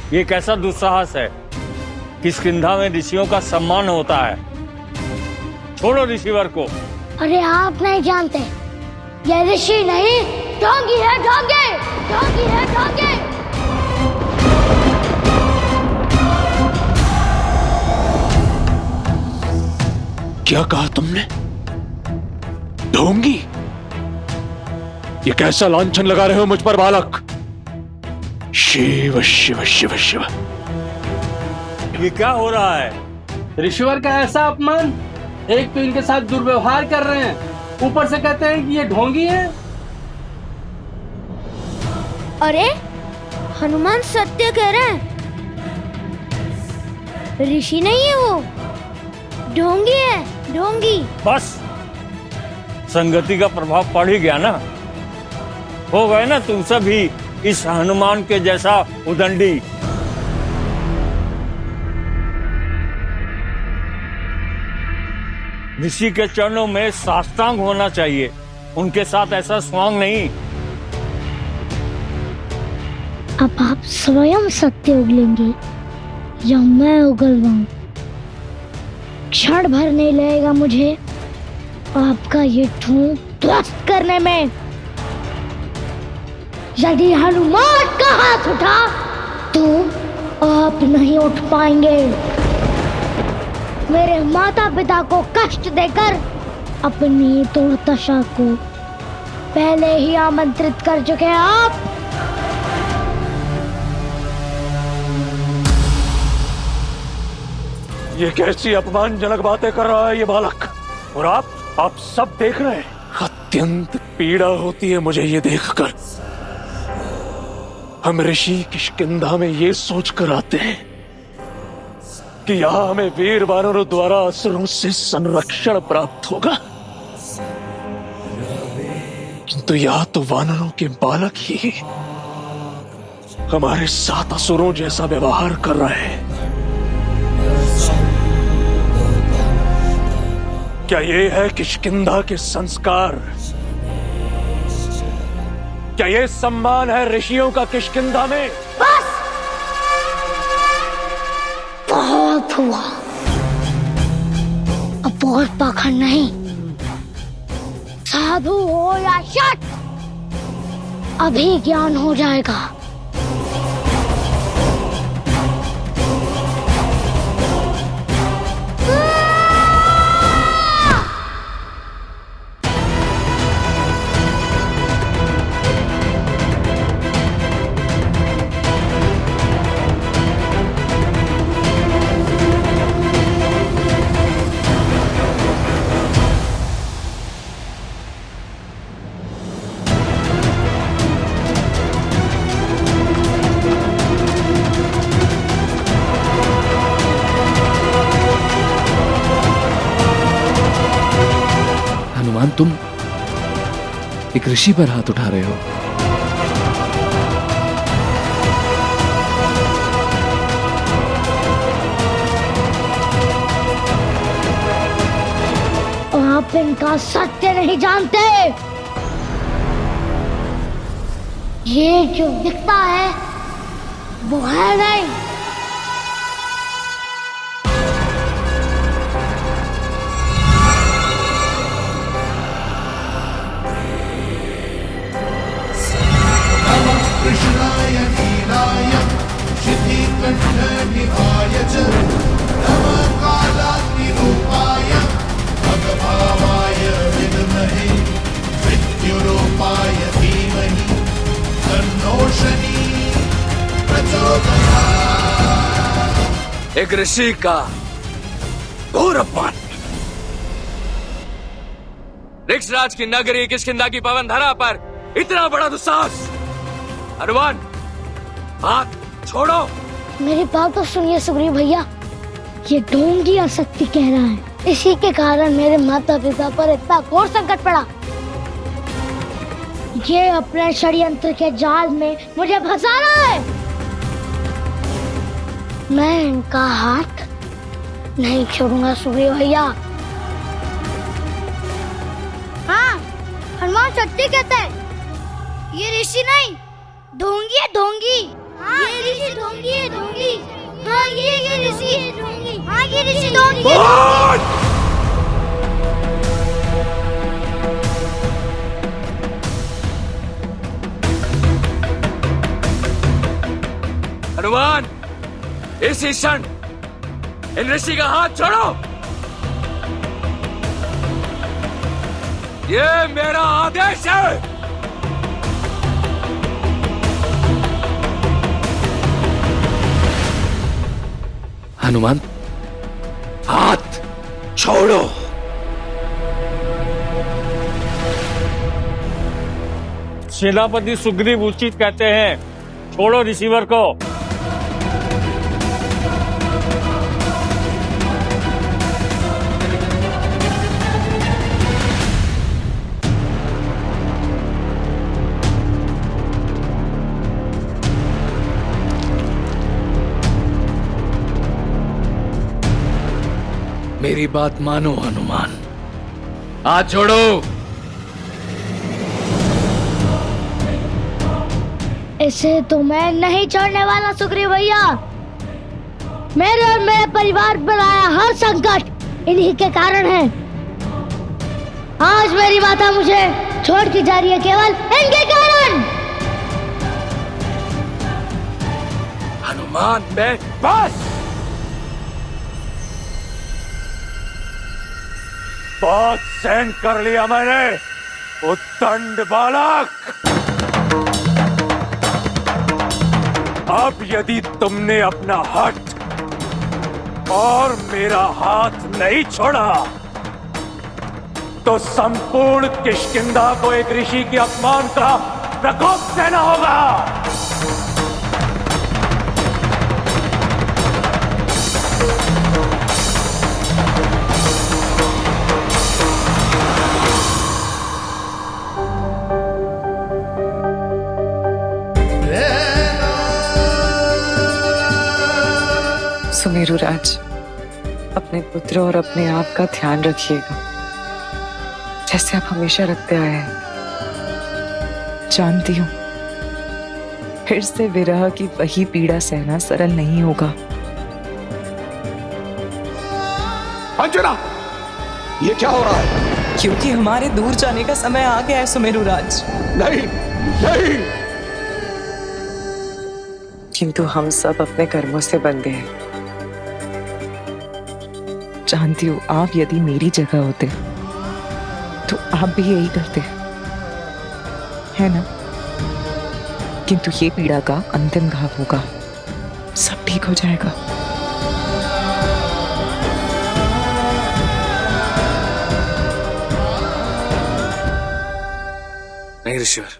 ये कैसा दुस्साहस है? किष्किंधा में ऋषियों का सम्मान होता है। छोड़ो ऋषिवर को। अरे आप नहीं जानते, ये ऋषि नहीं, ढोंगी है, ढोंगी, ढोंगी है, ढोंगी। क्या कहा तुमने? ढोंगी? ये कैसा लांछन लगा रहे हो मुझ पर बालक? शिव शिव शिव शिव, ये क्या हो रहा है? ऋषिवर का ऐसा अपमान! एक तो इनके साथ दुर्व्यवहार कर रहे हैं, ऊपर से कहते हैं कि ये ढोंगी है। अरे हनुमान सत्य कह रहे हैं, ऋषि नहीं है वो, ढोंगी है, ढोंगी। बस, संगति का प्रभाव पड़ ही गया ना। हो गए ना तुम सभी इस हनुमान के जैसा उदंडी। ऋषि के चरणों में साष्टांग होना चाहिए, उनके साथ ऐसा स्वांग नहीं। अब आप स्वयं सत्य उगलेंगे या मैं उगलवाऊं? क्षण भर नहीं लगेगा मुझे आपका ये ठूंठ ध्वस्त करने में। यदि हनुमान का हाथ उठा तो आप नहीं उठ पाएंगे। मेरे माता पिता को कष्ट देकर अपनी दुर्दशा को पहले ही आमंत्रित कर चुके हैं आप। ये कैसी अपमानजनक बातें कर रहा है ये बालक, और आप सब देख रहे हैं। अत्यंत पीड़ा होती है मुझे ये देखकर। हम ऋषि किष्किंधा में ये सोच कर आते हैं कि यहाँ हमें वीर वानरों द्वारा असुरों से संरक्षण प्राप्त होगा, किंतु यहाँ तो वानरों के बालक ही हमारे साथ असुरों जैसा व्यवहार कर रहे हैं। क्या ये है किष्किंधा के संस्कार? क्या ये सम्मान है ऋषियों का किष्किंधा में? बस, बहुत हुआ। अब बहुत पाखंड नहीं, साधु हो या शठ, अभी ज्ञान हो जाएगा। हनुमान, तुम एक ऋषि पर हाथ उठा रहे हो। आप इनका सत्य नहीं जानते। ये जो दिखता है वो है नहीं। कृष्णाय नीलाय शिखिकण्ठनिभाय च नमः कालाग्निरूपाय भगभावाय विद्महे मृत्युरूपाय धीमहि तन्नो शनि प्रचोदयात्। एक ऋषि का घोर अपमान। ऋक्षराज की नगरी किष्किंधा की पवन धरा पर इतना बड़ा दुस्साहस! हनुमान, हाथ छोड़ो। मेरी बात तो सुनिए सुग्रीव भैया, ये ढोंगी असत्य कह रहा है। इसी के कारण मेरे माता पिता पर इतना घोर संकट पड़ा। ये अपने षड्यंत्र के जाल में मुझे फंसा रहा है। मैं इनका हाथ नहीं छोड़ूंगा सुग्रीव भैया। हाँ, हनुमान सत्य कहते हैं, ये ऋषि नहीं, ढोंगी है, ढोंगी। हाँ, ये ऋषि ढोंगी है, ढोंगी। ऋषि ढोंगी। हनुमान, इस क्षण इन ऋषि का हाथ छोड़ो। ये मेरा आदेश है। हनुमान, हाथ छोड़ो। सेनापति सुग्रीव उचित कहते हैं, छोड़ो रिसीवर को। मेरी बात मानो हनुमान, हाथ छोड़ो। इसे तो मैं नहीं छोड़ने वाला सुग्रीव भैया। मेरे और मेरे परिवार पर आया हर संकट इन्हीं के कारण है। आज मेरी माता मुझे छोड़ती जा रही है केवल इनके कारण। हनुमान, मैं बस बहुत सहन कर लिया मैंने, उद्दंड बालक। अब यदि तुमने अपना हट और मेरा हाथ नहीं छोड़ा तो संपूर्ण किष्किंधा को एक ऋषि के अपमान का प्रकोप देना होगा। सुमेरु राज, अपने पुत्र और अपने आप का ध्यान रखिएगा, जैसे आप हमेशा रखते आए हैं। जानती हूँ फिर से विरह की वही पीड़ा सहना सरल नहीं होगा। अंजना, ये क्या हो रहा है? क्योंकि हमारे दूर जाने का समय आ गया है सुमेरु राज। नहीं नहीं, किंतु हम सब अपने कर्मों से बंधे हैं। जानती हूँ आप यदि मेरी जगह होते तो आप भी यही करते, है ना? किंतु ये पीड़ा का अंतिम घाव होगा, सब ठीक हो जाएगा। नहीं ऋषिवर,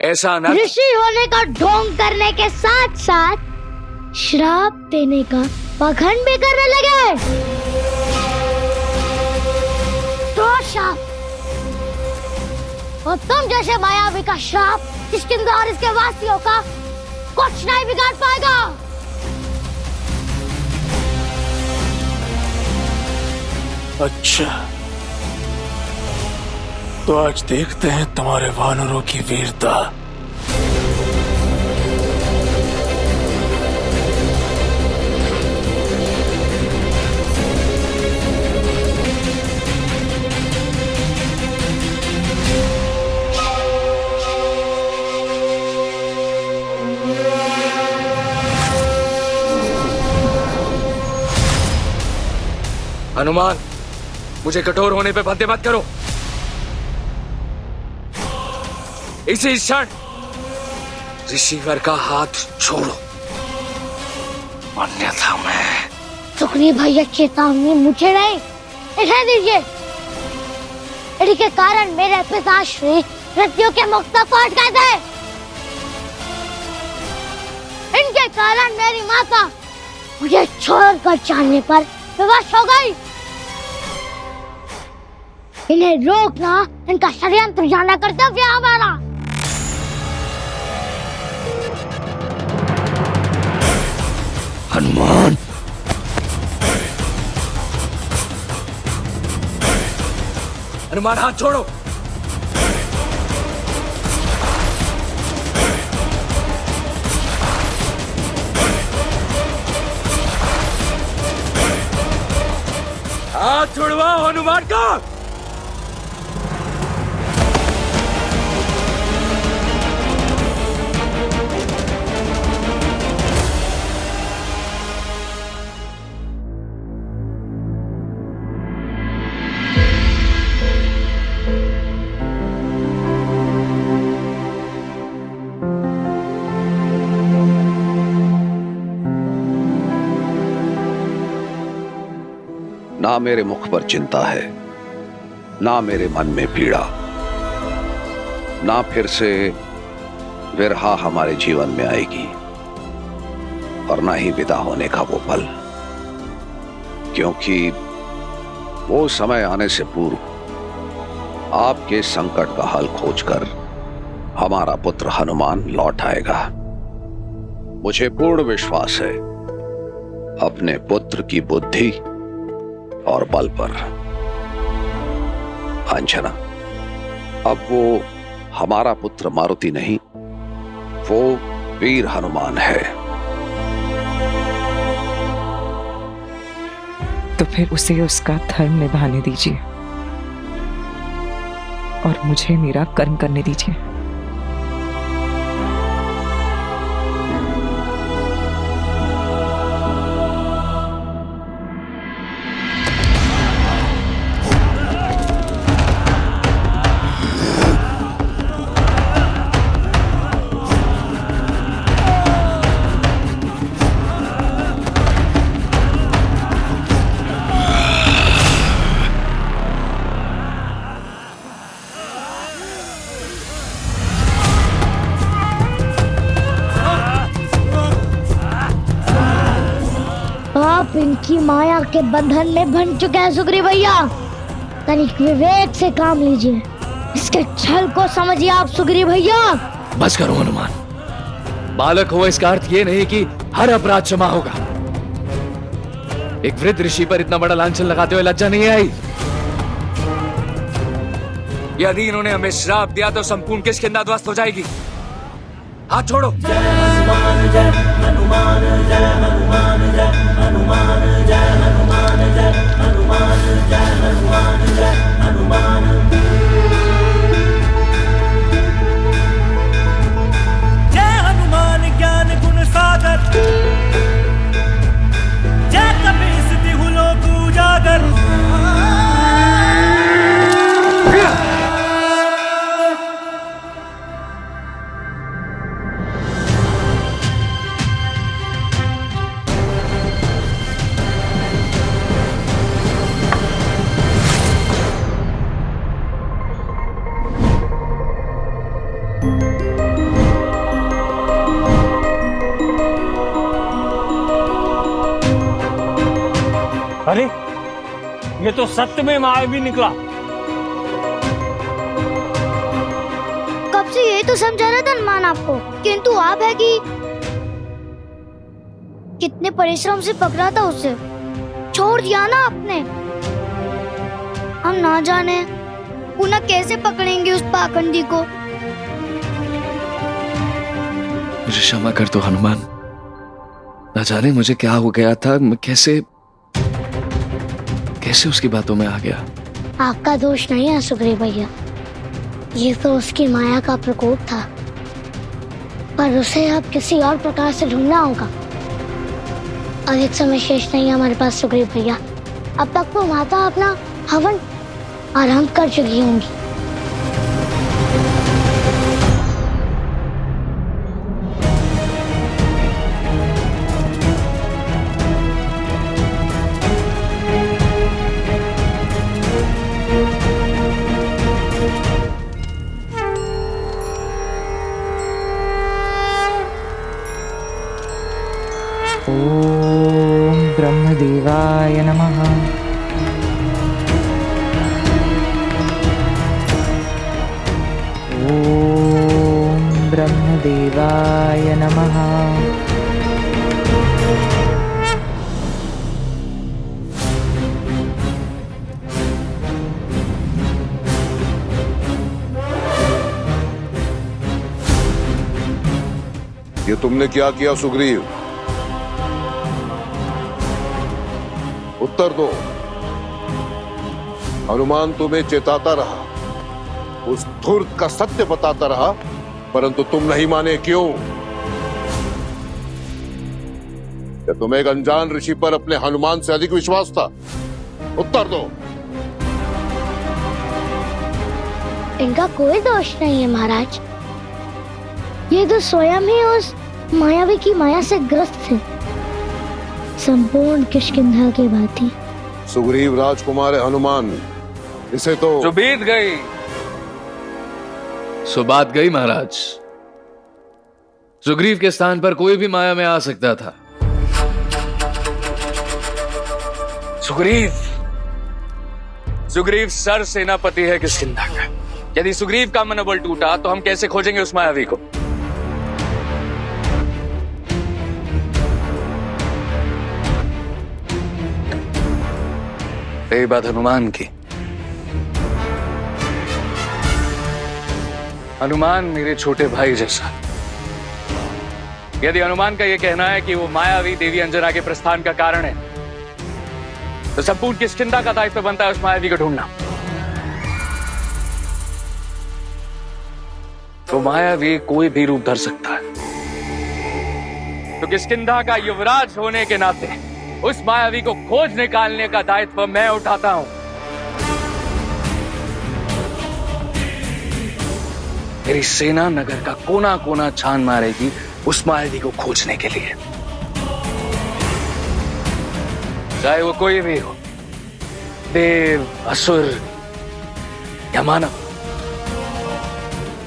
ऐसा ना। ऋषि होने का ढोंग करने के साथ साथ श्राप देने का पाखंड भी करने लगे। तो श्राप और तुम जैसे मायावी का श्राप किष्किंधा और इसके वासियों का कुछ नहीं बिगाड़ पाएगा। अच्छा, तो आज देखते हैं तुम्हारे वानरों की वीरता। हनुमान, मुझे कठोर होने पे बाध्य मत करो। इसी क्षण ऋषिवर का हाथ छोड़ो, अन्यथा मैं। सुग्रीव भैया, चेतावनी मुझे नहीं, इन्हें दीजिए। इनके कारण मेरे पिताश्री मृत्यु के मुक्त पाठ गए थे। इनके कारण मेरी माता मुझे छोड़कर जाने पर विवश हो गई। इन्हें रोकना इनका षड्यंत्र जाना कर्तव्य है हमारा। हनुमान, हनुमान, हाथ छोड़ो। हाथ छुड़वाओ हनुमान का। ना मेरे मुख पर चिंता है, ना मेरे मन में पीड़ा, ना फिर से विरहा हमारे जीवन में आएगी, और ना ही विदा होने का वो पल, क्योंकि वो समय आने से पूर्व आपके संकट का हल खोजकर हमारा पुत्र हनुमान लौट आएगा। मुझे पूर्ण विश्वास है अपने पुत्र की बुद्धि और बल पर। अंजना, अब वो हमारा पुत्र मारुति नहीं, वो वीर हनुमान है। तो फिर उसे उसका धर्म निभाने दीजिए और मुझे मेरा कर्म करने दीजिए। आप इनकी माया के बंधन में बन चुके हैं सुग्रीव भैया। तनिक विवेक से काम लीजिए, इसके छल को समझिए आप सुग्रीव भैया। बस करो हनुमान, बालक हो इसका अर्थ ये नहीं कि हर अपराध क्षमा होगा। एक वृद्ध ऋषि पर इतना बड़ा लांछन लगाते हुए लज्जा नहीं आई? यदि इन्होंने हमें श्राप दिया तो संपूर्ण किष्किंधा ध्वस्त हो जाएगी। हाथ छोड़ो। जय हनुमान ज्ञान गुण सागर, जय कपीस तिहु लोक उजागर। अरे ये तो सत्य में मायावी निकला। कब से यही तो समझा रहा था हनुमान आपको, किंतु आप है कि कितने परिश्रम से पकड़ा था उसे, छोड़ दिया ना आपने। हम ना जाने पुनः कैसे पकड़ेंगे उस पाखंडी को। मुझे क्षमा कर दो हनुमान, न जाने मुझे क्या हो गया था, मैं कैसे उसकी बातों में आ गया। आपका दोष नहीं है सुग्रीव भैया, ये तो उसकी माया का प्रकोप था, पर उसे अब किसी और प्रकार से ढूंढना होगा। अधिक समय शेष नहीं है हमारे पास सुग्रीव भैया। अब तक वो माता अपना हवन आरंभ कर चुकी होंगी। ओम ब्रह्मदेवाय नमः। ओम ब्रह्मदेवाय नमः। ये तुमने क्या किया सुग्रीव? उत्तर दो। हनुमान तुम्हें चेताता रहा, उस धूर्त का सत्य बताता रहा, परंतु तुम नहीं माने। क्यों? क्या तुम्हें एक अनजान ऋषि पर अपने हनुमान से अधिक विश्वास था? उत्तर दो। इनका कोई दोष नहीं है महाराज। ये तो स्वयं ही उस मायावी की माया से ग्रस्त थे, संपूर्ण किष्किंधा के भांति। सुग्रीव राजकुमार है हनुमान, इसे तो जो बीत गई सो बात गई महाराज। सुग्रीव के स्थान पर कोई भी माया में आ सकता था। सुग्रीव सर सेनापति है किष्किंधा का। यदि सुग्रीव का मनोबल टूटा तो हम कैसे खोजेंगे उस मायावी को? यही बात हनुमान की। हनुमान मेरे छोटे भाई जैसा। यदि हनुमान का यह कहना है कि वो मायावी देवी अंजना के प्रस्थान का कारण है, तो संपूर्ण किष्किंधा का दायित्व बनता है उस मायावी को ढूंढना। तो मायावी कोई भी रूप धर सकता है, तो किष्किंधा का युवराज होने के नाते उस मायावी को खोज निकालने का दायित्व मैं उठाता हूं। मेरी सेना नगर का कोना कोना छान मारेगी उस मायावी को खोजने के लिए, चाहे वो कोई भी हो, देव, असुर या मानव।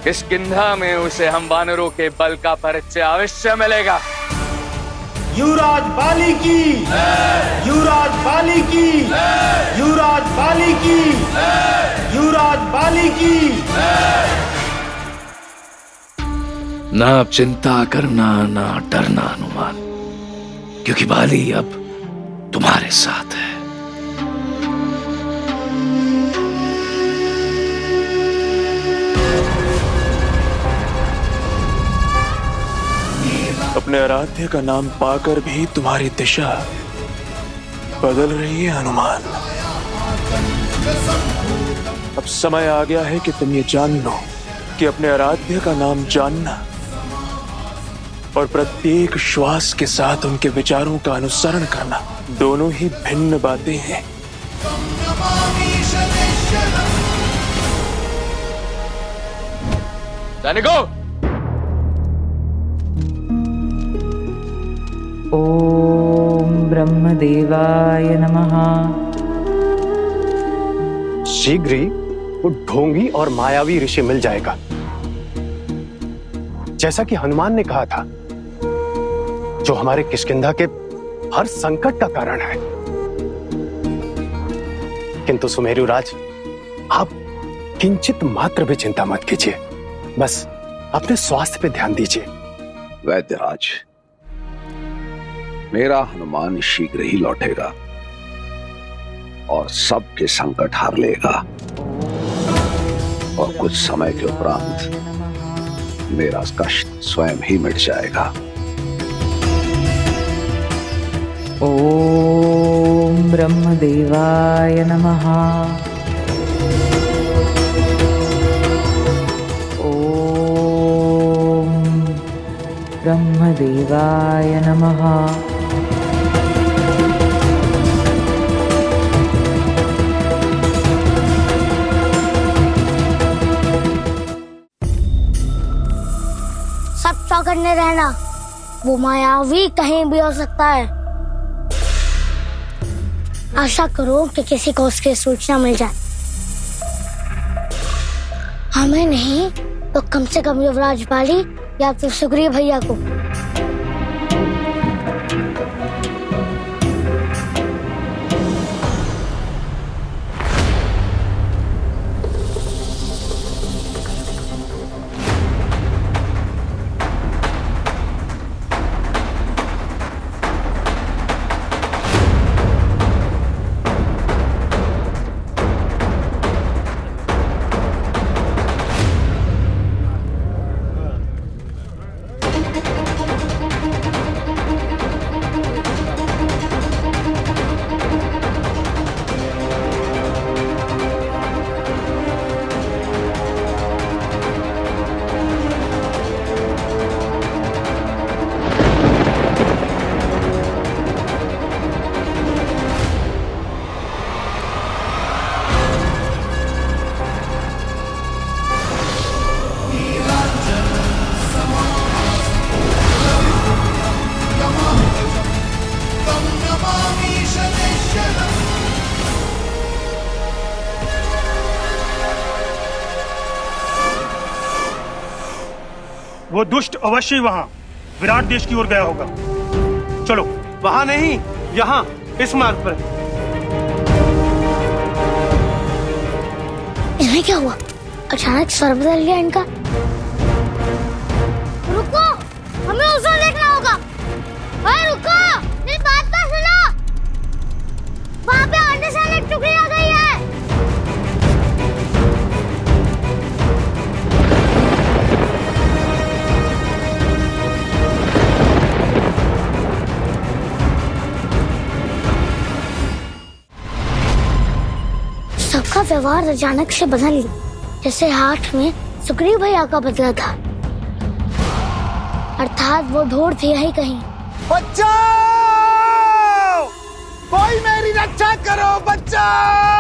किष्किंधा में उसे हम वानरों के बल का परिचय अवश्य मिलेगा। युवराज बाली की, युवराज बाली की, युवराज बाली की, युवराज बाली की। ना अब चिंता करना, ना डरना हनुमान, क्योंकि बाली अब तुम्हारे साथ है। अपने आराध्य का नाम पाकर भी तुम्हारी दिशा बदल रही है हनुमान। अब समय आ गया है कि तुम ये जान लो कि अपने आराध्य का नाम जानना और प्रत्येक श्वास के साथ उनके विचारों का अनुसरण करना दोनों ही भिन्न बातें हैं। सैनिकों, ओम ब्रह्मदेवाय नमः। शीघ्र ही वो ढोंगी और मायावी ऋषि मिल जाएगा, जैसा कि हनुमान ने कहा था, जो हमारे किष्किंधा के हर संकट का कारण है। किंतु सुमेरु राज, आप किंचित मात्र भी चिंता मत कीजिए, बस अपने स्वास्थ्य पे ध्यान दीजिए। वैद्यराज, मेरा हनुमान शीघ्र ही लौटेगा और सबके संकट हार लेगा, और कुछ समय के उपरांत मेरा कष्ट स्वयं ही मिट जाएगा। ओम ब्रह्मदेवाय नमः। ओम ब्रह्मदेवाय नमः। सब चौकन्ने रहना, वो मायावी कहीं भी हो सकता है। आशा करो कि किसी को उसकी सूचना मिल जाए। हमें नहीं तो कम से कम युवराज बाली या फिर सुग्रीव भैया को। वो दुष्ट अवश्य वहां विराट देश की ओर गया होगा। चलो। वहां नहीं, यहाँ इस मार्ग पर। इन्हें क्या हुआ? अचानक सर बदल गया इनका। रुको, हमें उसे देखना होगा। अरे रुको, मेरी बात तो सुनो। वहाँ पे आने से एक टुकड़ी आ गई है। सबका व्यवहार अचानक से बदल गया, जैसे हाथ में सुग्रीव भैया का बदला था। अर्थात वो ढूंढ थी यही कहीं। बचाओ! कोई मेरी रक्षा करो, बचाओ!